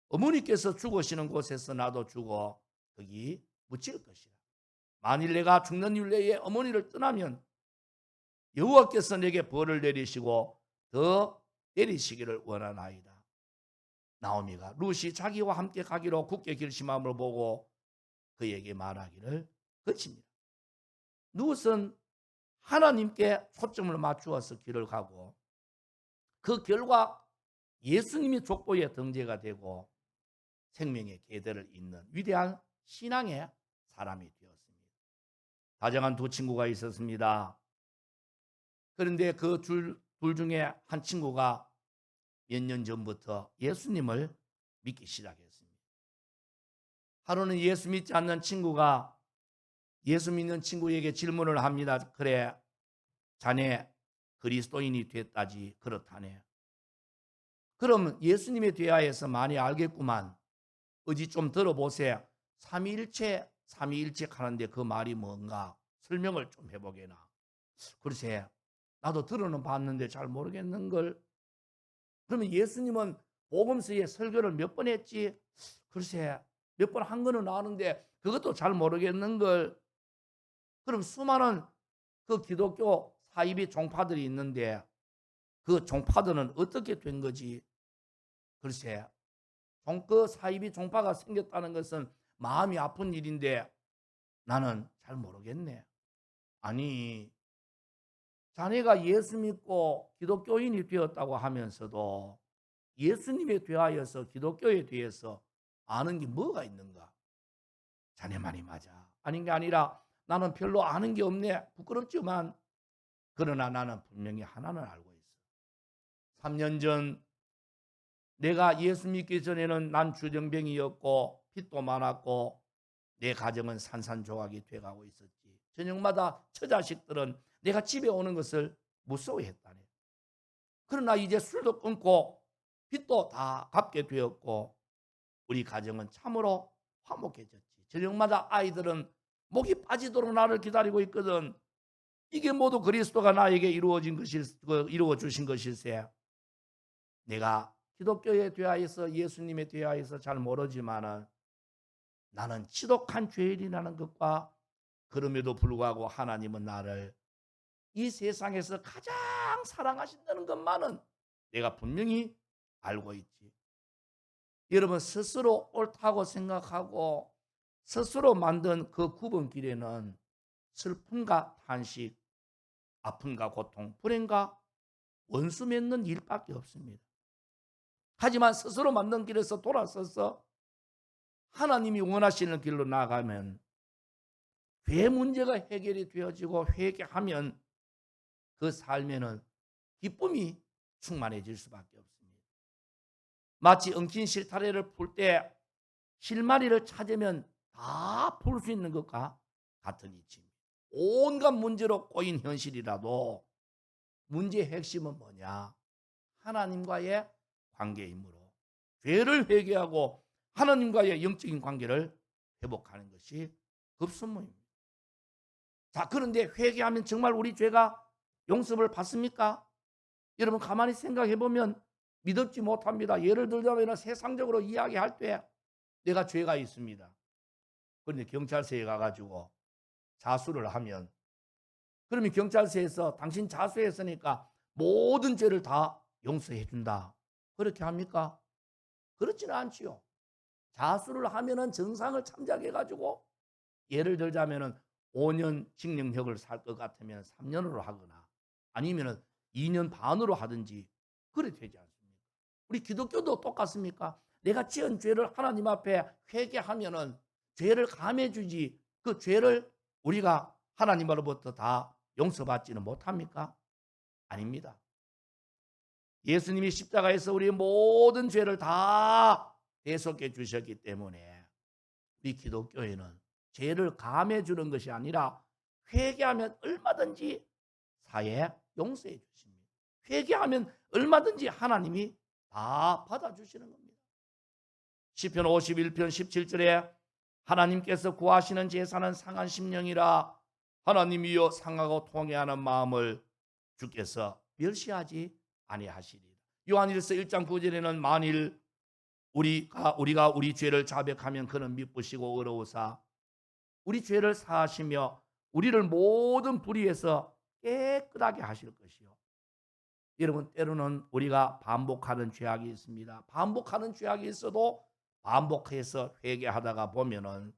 어머니께서 죽으시는 곳에서 나도 죽어 거기 묻힐 것이라. 만일 내가 죽는 율례에 어머니를 떠나면 여호와께서 내게 벌을 내리시고 더 내리시기를 원하나이다. 나오미가 룻이 자기와 함께 가기로 굳게 결심함을 보고 그에게 말하기를 그칩니다. 룻은 하나님께 초점을 맞추어서 길을 가고 그 결과 예수님이 족보의 등재가 되고 생명의 계대를 잇는 위대한 신앙의 사람이 되었습니다. 다정한 두 친구가 있었습니다. 그런데 그 둘 중에 한 친구가 몇 년 전부터 예수님을 믿기 시작했습니다. 하루는 예수 믿지 않는 친구가 예수 믿는 친구에게 질문을 합니다. 그래, 자네 그리스도인이 됐다지 그렇다네. 그럼 예수님에 대하여서 많이 알겠구만. 어디 좀 들어보세요. 삼위일체 하는데 그 말이 뭔가 설명을 좀 해보게나. 글쎄, 나도 들어는 봤는데 잘 모르겠는걸. 그러면 예수님은 복음서에 설교를 몇 번 했지? 글쎄, 몇 번 한 거는 아는데 그것도 잘 모르겠는걸. 그럼 수많은 그 기독교 사이비 종파들이 있는데 그 종파들은 어떻게 된 거지? 글쎄, 그 사이비 종파가 생겼다는 것은 마음이 아픈 일인데 나는 잘 모르겠네. 아니, 자네가 예수 믿고 기독교인이 되었다고 하면서도 예수님에 대하여서 기독교에 대해서 아는 게 뭐가 있는가? 자네 말이 맞아. 아닌 게 아니라 나는 별로 아는 게 없네. 부끄럽지만 그러나 나는 분명히 하나는 알고 있어. 3년 전 내가 예수 믿기 전에는 난 주정뱅이였고 빚도 많았고 내 가정은 산산조각이 돼가고 있었지. 저녁마다 처자식들은 내가 집에 오는 것을 무서워했다네. 그러나 이제 술도 끊고 빚도 다 갚게 되었고 우리 가정은 참으로 화목해졌지. 저녁마다 아이들은 목이 빠지도록 나를 기다리고 있거든. 이게 모두 그리스도가 나에게 이루어 주신 것일세. 내가 기독교에 대하여서 예수님에 대하여서 잘 모르지만은 나는 지독한 죄인이라는 것과 그럼에도 불구하고 하나님은 나를 이 세상에서 가장 사랑하신다는 것만은 내가 분명히 알고 있지. 여러분, 스스로 옳다고 생각하고 스스로 만든 그 구분길에는 슬픔과 탄식, 아픔과 고통, 불행과 원수 맺는 일밖에 없습니다. 하지만 스스로 만든 길에서 돌아서서 하나님이 원하시는 길로 나아가면 죄 문제가 해결이 되어지고 회개하면 그 삶에는 기쁨이 충만해질 수밖에 없습니다. 마치 엉킨 실타래를 풀 때 실마리를 찾으면 다 풀 수 있는 것과 같은 이치입니다. 온갖 문제로 꼬인 현실이라도 문제의 핵심은 뭐냐? 하나님과의 관계이므로 죄를 회개하고 하나님과의 영적인 관계를 회복하는 것이 급선무입니다. 자, 그런데 회개하면 정말 우리 죄가 용서를 받습니까? 여러분, 가만히 생각해 보면 믿지 못합니다. 예를 들자면 세상적으로 이야기할 때 내가 죄가 있습니다. 그런데 경찰서에 가가지고 자수를 하면, 그러면 경찰서에서 당신 자수했으니까 모든 죄를 다 용서해 준다, 그렇게 합니까? 그렇지는 않지요. 자수를 하면은 정상을 참작해 가지고 예를 들자면은 5년 징역형을 살 것 같으면 3년으로 하거나 아니면은 2년 반으로 하든지 그래 되지 않습니까? 우리 기독교도 똑같습니까? 내가 지은 죄를 하나님 앞에 회개하면은 죄를 감해 주지, 그 죄를 우리가 하나님으로부터 다 용서받지는 못합니까? 아닙니다. 예수님이 십자가에서 우리의 모든 죄를 다 대속해 주셨기 때문에 우리 기독교에는 죄를 감해 주는 것이 아니라 회개하면 얼마든지 사해 용서해 주십니다. 회개하면 얼마든지 하나님이 다 받아주시는 겁니다. 시편 51편 17절에 하나님께서 구하시는 제사는 상한 심령이라 하나님이여 상하고 통회하는 마음을 주께서 멸시하지 아니하시리라. 요한일서 1장 9절에는 만일 우리가 우리 죄를 자백하면 그는 미쁘시고 의로우사 우리 죄를 사하시며 우리를 모든 불의에서 깨끗하게 하실 것이요. 여러분, 때로는 우리가 반복하는 죄악이 있습니다. 반복하는 죄악이 있어도 반복해서 회개하다가 보면은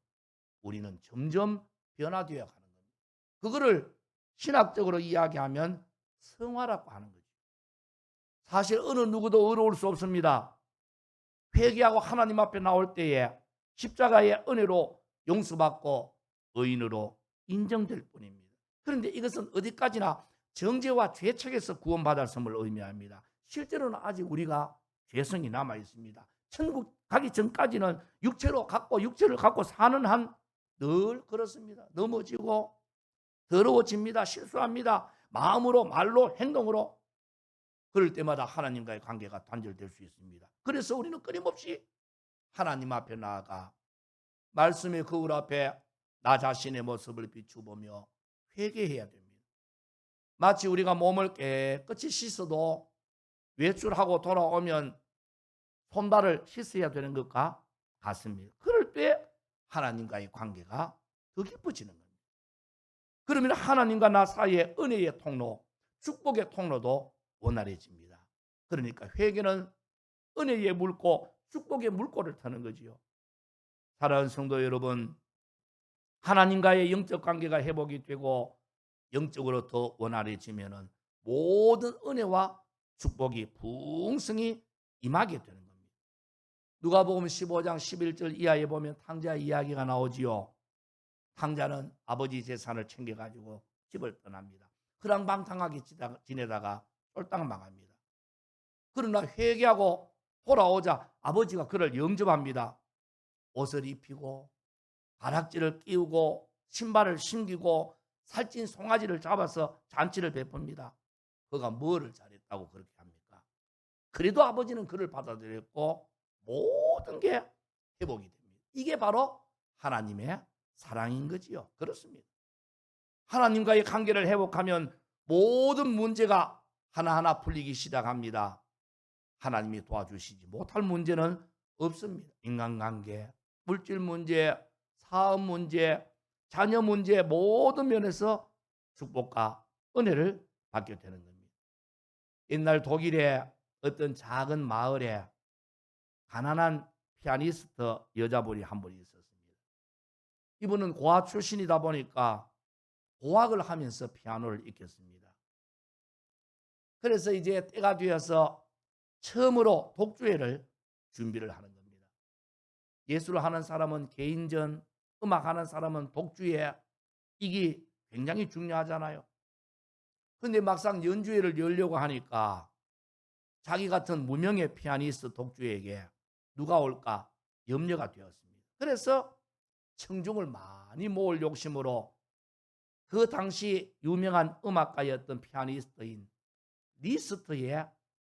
우리는 점점 변화되어 가는 겁니다. 그거를 신학적으로 이야기하면 성화라고 하는 거죠. 사실 어느 누구도 의로울 수 없습니다. 회개하고 하나님 앞에 나올 때에 십자가의 은혜로 용서받고 의인으로 인정될 뿐입니다. 그런데 이것은 어디까지나 정죄와 죄책에서 구원받았음을 의미합니다. 실제로는 아직 우리가 죄성이 남아 있습니다. 천국 가기 전까지는 육체를 갖고 사는 한 늘 그렇습니다. 넘어지고 더러워집니다. 실수합니다. 마음으로, 말로, 행동으로. 그럴 때마다 하나님과의 관계가 단절될 수 있습니다. 그래서 우리는 끊임없이 하나님 앞에 나아가 말씀의 거울 앞에 나 자신의 모습을 비추보며 회개해야 됩니다. 마치 우리가 몸을 깨끗이 씻어도 외출하고 돌아오면 손발을 씻어야 되는 것과 같습니다. 그럴 때 하나님과의 관계가 더 깊어지는 겁니다. 그러면 하나님과 나 사이의 은혜의 통로, 축복의 통로도 원활해집니다. 그러니까 회개는 은혜의 물고 축복의 물꼬를 터는 거지요. 사랑하는 성도 여러분, 하나님과의 영적 관계가 회복이 되고 영적으로 더 원활해지면은 모든 은혜와 축복이 풍성히 임하게 되는 겁니다. 누가복음 15장 11절 이하에 보면 탕자 이야기가 나오지요. 탕자는 아버지 재산을 챙겨가지고 집을 떠납니다. 그랑방탕하게 지내다가 쫄딱 망합니다. 그러나 회개하고 돌아오자 아버지가 그를 영접합니다. 옷을 입히고 가락지를 끼우고 신발을 신기고 살찐 송아지를 잡아서 잔치를 베풉니다. 그가 뭐를 잘했다고 그렇게 합니까? 그래도 아버지는 그를 받아들였고 모든 게 회복이 됩니다. 이게 바로 하나님의 사랑인 거지요. 그렇습니다. 하나님과의 관계를 회복하면 모든 문제가 하나하나 풀리기 시작합니다. 하나님이 도와주시지 못할 문제는 없습니다. 인간관계, 물질 문제, 사업 문제, 자녀 문제 모든 면에서 축복과 은혜를 받게 되는 겁니다. 옛날 독일의 어떤 작은 마을에 가난한 피아니스트 여자분이 한 분 있었습니다. 이분은 고아 출신이다 보니까 고학을 하면서 피아노를 익혔습니다. 그래서 이제 때가 되어서 처음으로 독주회를 준비를 하는 겁니다. 예술을 하는 사람은 개인전, 음악하는 사람은 독주회, 이게 굉장히 중요하잖아요. 근데 막상 연주회를 열려고 하니까 자기 같은 무명의 피아니스트 독주에게 누가 올까 염려가 되었습니다. 그래서 청중을 많이 모을 욕심으로 그 당시 유명한 음악가였던 피아니스트인 리스트의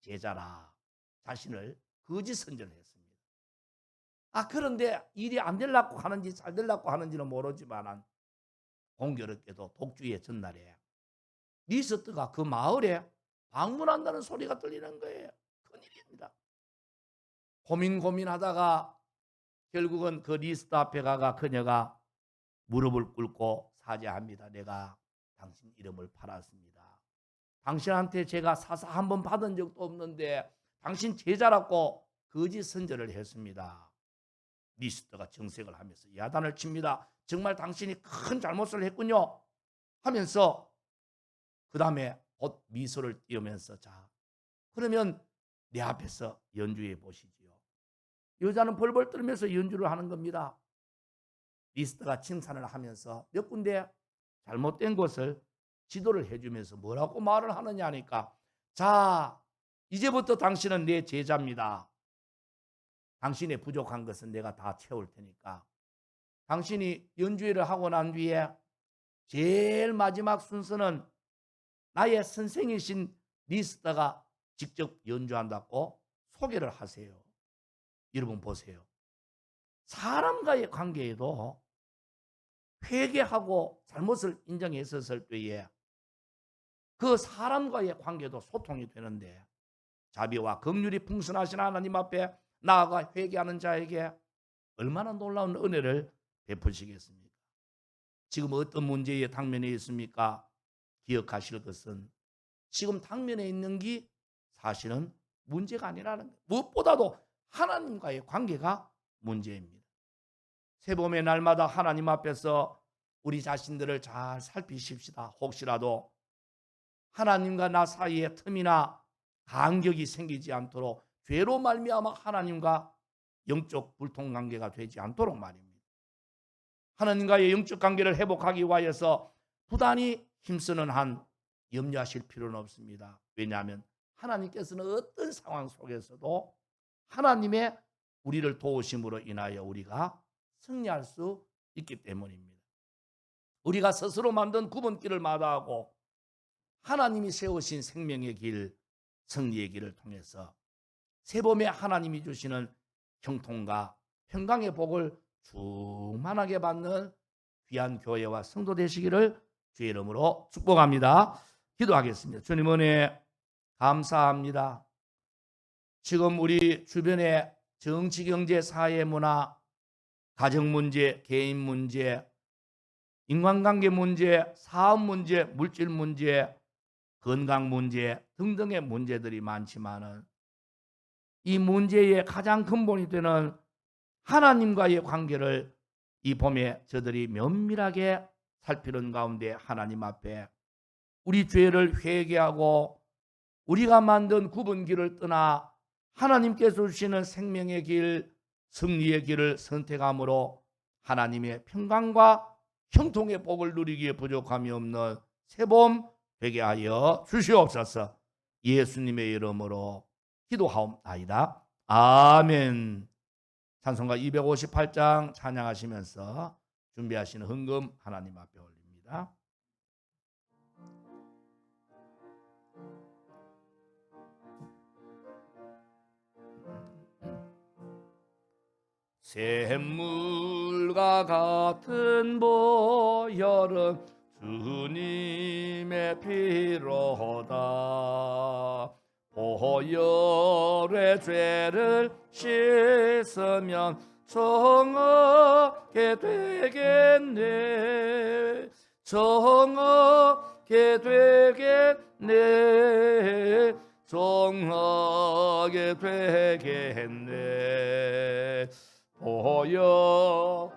제자라 자신을 거짓 선전했습니다. 그런데 일이 안 되려고 하는지 잘 되려고 하는지는 모르지만 공교롭게도 독주의 전날에 리스트가 그 마을에 방문한다는 소리가 들리는 거예요. 큰일입니다. 고민하다가 결국은 그 리스트 앞에 가가 그녀가 무릎을 꿇고 사죄합니다. 내가 당신 이름을 팔았습니다. 당신한테 제가 사사 한 번 받은 적도 없는데 당신 제자라고 거짓 선전을 했습니다. 리스트가 정색을 하면서 야단을 칩니다. 정말 당신이 큰 잘못을 했군요 하면서 그 다음에 곧 미소를 띄우면서 자 그러면 내 앞에서 연주해 보시지요. 여자는 벌벌 떨면서 연주를 하는 겁니다. 리스트가 칭찬을 하면서 몇 군데 잘못된 것을 지도를 해주면서 뭐라고 말을 하느냐 하니까 자 이제부터 당신은 내 제자입니다. 당신의 부족한 것은 내가 다 채울 테니까 당신이 연주회를 하고 난 뒤에 제일 마지막 순서는 나의 선생이신 리스트가 직접 연주한다고 소개를 하세요. 여러분 보세요. 사람과의 관계에도 회개하고 잘못을 인정했었을 때에 그 사람과의 관계도 소통이 되는데 자비와 긍휼이 풍성하신 하나님 앞에 나아가 회개하는 자에게 얼마나 놀라운 은혜를 베푸시겠습니까? 지금 어떤 문제에 당면에 있습니까? 기억하실 것은 지금 당면에 있는 게 사실은 문제가 아니라는 거예요. 무엇보다도 하나님과의 관계가 문제입니다. 새봄의 날마다 하나님 앞에서 우리 자신들을 잘 살피십시다. 혹시라도 하나님과 나 사이에 틈이나 간격이 생기지 않도록 죄로 말미암아 하나님과 영적 불통관계가 되지 않도록 말입니다. 하나님과의 영적 관계를 회복하기 위해서 부단히 힘쓰는 한 염려하실 필요는 없습니다. 왜냐하면 하나님께서는 어떤 상황 속에서도 하나님의 우리를 도우심으로 인하여 우리가 승리할 수 있기 때문입니다. 우리가 스스로 만든 구분길을 마다하고 하나님이 세우신 생명의 길, 승리의 길을 통해서 새봄에 하나님이 주시는 형통과 평강의 복을 충만하게 받는 귀한 교회와 성도 되시기를 주의 이름으로 축복합니다. 기도하겠습니다. 주님 은혜 감사합니다. 지금 우리 주변에 정치, 경제, 사회, 문화, 가정 문제, 개인 문제, 인간관계 문제, 사업 문제, 물질 문제, 건강 문제 등등의 문제들이 많지만은 이 문제의 가장 근본이 되는 하나님과의 관계를 이 봄에 저들이 면밀하게 살피는 가운데 하나님 앞에 우리 죄를 회개하고 우리가 만든 구분길을 떠나 하나님께서 주시는 생명의 길, 승리의 길을 선택함으로 하나님의 평강과 형통의 복을 누리기에 부족함이 없는 새봄 되게 하여 주시옵소서. 예수님의 이름으로 기도하옵나이다. 아멘. 찬송가 258장 찬양하시면서 준비하시는 헌금 하나님 앞에 올립니다. 샘물과 같은 보혈은 주님의 피로다. 보혈의 죄를 씻으면 정하게 되겠네. 정하게 되겠네. 정하게 되겠네. 보여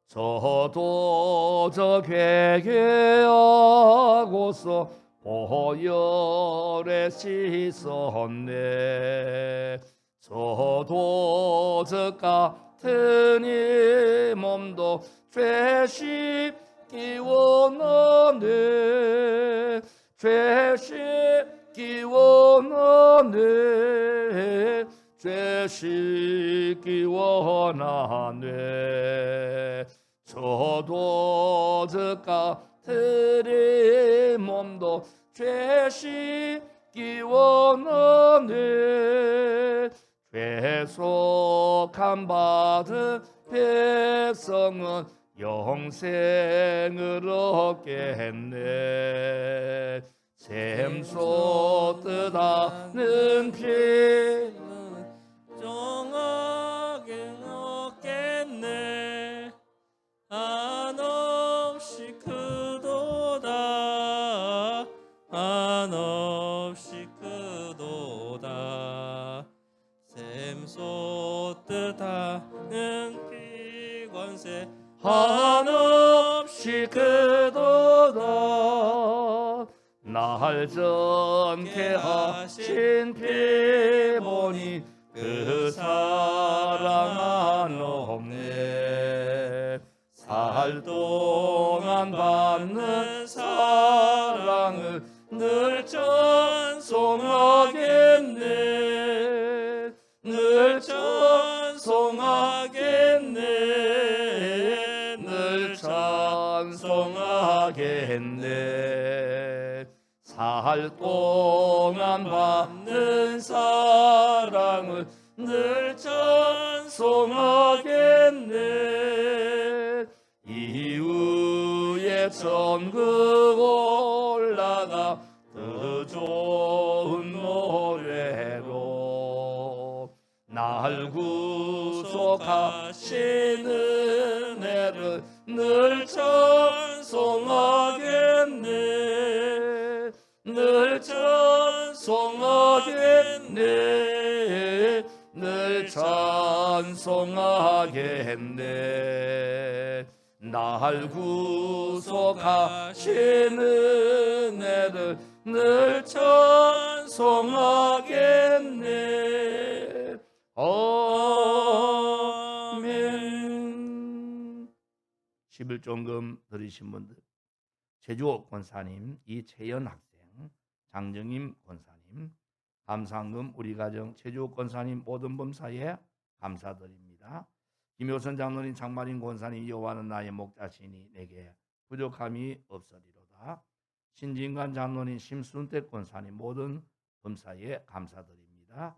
저도 저 회개하고서 보혈에 씻었네. 저도 저 같은 이 몸도 죄 씻기 원하네. 죄 씻기 원하네. 죄 씻기 원하네. 저도 저 같은 몸도 죄 씻기 원하네. 죄속함 받은 백성은 영생을 얻겠네. 샘솟듯 하는 피 정하게 얻겠네. 한없이 크도다. 한없이 크도다. 샘솟듯 하는 피관세 한없이 크도다. 날 전케 하신 피 보니 그 사랑 한없네. 살 동안 받는 사랑을 늘 찬송하겠네. 늘 찬송하겠네. 늘 찬송하겠네. 살 동안 받는 사랑을 늘 찬송하겠네. 이후에 천국 올라가 더 좋은 노래로 날 구속하시는 은혜를 늘 찬송하겠네. 늘 찬송하겠네. 늘 찬송하겠네. 날 구속하시는 은혜를 늘 찬송하겠네. 아멘. 11종금 들으신 분들, 제주 권사님, 이채연 학생, 장정임 권사님, 감사금 우리 가정 제주 권사님 모든 범사에 감사드립니다. 김효선 장로님, 장마린 권사님, 여호와는 나의 목자시니 내게 부족함이 없으리로다. 신진관 장로님, 심순택 권사님 모든 범사에 감사드립니다.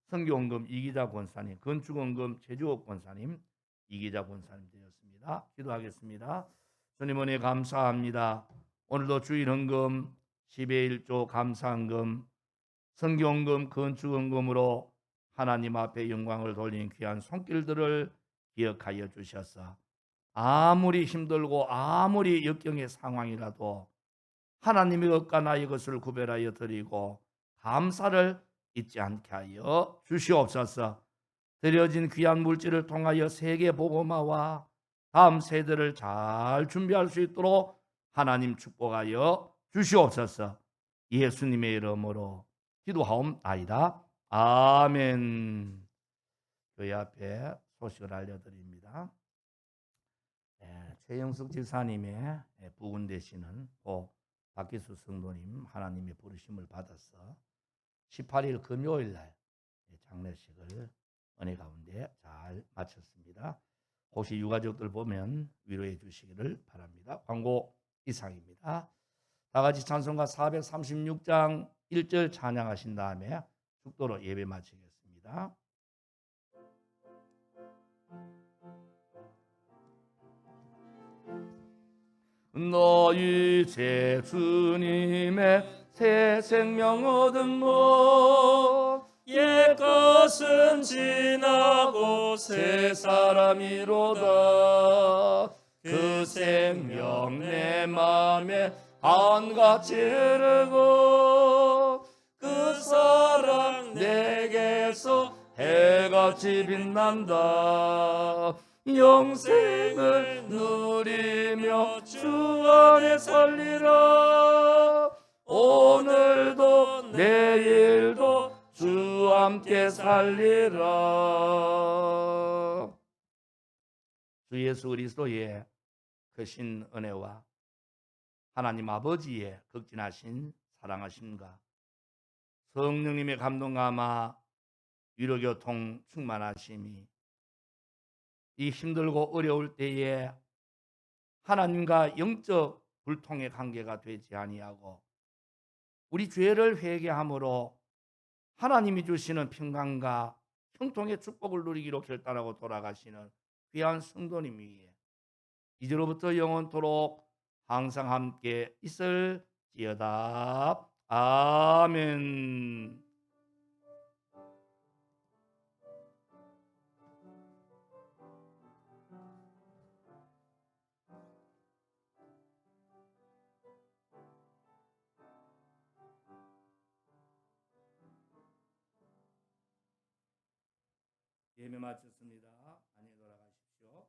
성교원금 이기자 권사님, 건축원금 제주옥 권사님, 이기자 권사님 되었습니다. 기도하겠습니다. 주님 은혜 감사합니다. 오늘도 주일헌금, 10의 1조 감사헌금, 성교헌금, 건축헌금으로 하나님 앞에 영광을 돌리는 귀한 손길들을 기억하여 주셔서 아무리 힘들고 아무리 역경의 상황이라도 하나님의 것과 나의 것을 구별하여 드리고 감사를 잊지 않게 하여 주시옵소서. 드려진 귀한 물질을 통하여 세계 복음화와 다음 세대를 잘 준비할 수 있도록 하나님 축복하여 주시옵소서. 예수님의 이름으로 기도하옵나이다. 아멘. 저희 앞에 소식을 알려드립니다. 최영숙 집사님의 부군 되시는 박기수 성도님, 하나님의 부르심을 받아서 18일 금요일 날 장례식을 은혜 가운데 잘 마쳤습니다. 혹시 유가족들 보면 위로해 주시기를 바랍니다. 광고 이상입니다. 다 같이 찬송가 436장 1절 찬양하신 다음에 축도로 예배 마치겠습니다. 너희 제 주님의 새 생명 얻은 것 옛것은 지나고 새 사람이로다. 그 생명 내 맘에 한같이 흐르고 그 사랑 내게서 해같이 빛난다. 영생을 누리며 주 안에 살리라. 오늘도 내일도 주 함께 살리라. 주 예수 그리스도의 크신 은혜와 하나님 아버지의 극진하신 사랑하심과 성령님의 감동감화 위로교통 충만하심이 이 힘들고 어려울 때에 하나님과 영적 불통의 관계가 되지 아니하고 우리 죄를 회개함으로 하나님이 주시는 평강과 형통의 축복을 누리기로 결단하고 돌아가시는 귀한 성도님 위에 이제로부터 영원토록 항상 함께 있을지어다. 아멘. 예배 마쳤습니다. 안녕히 돌아가십시오.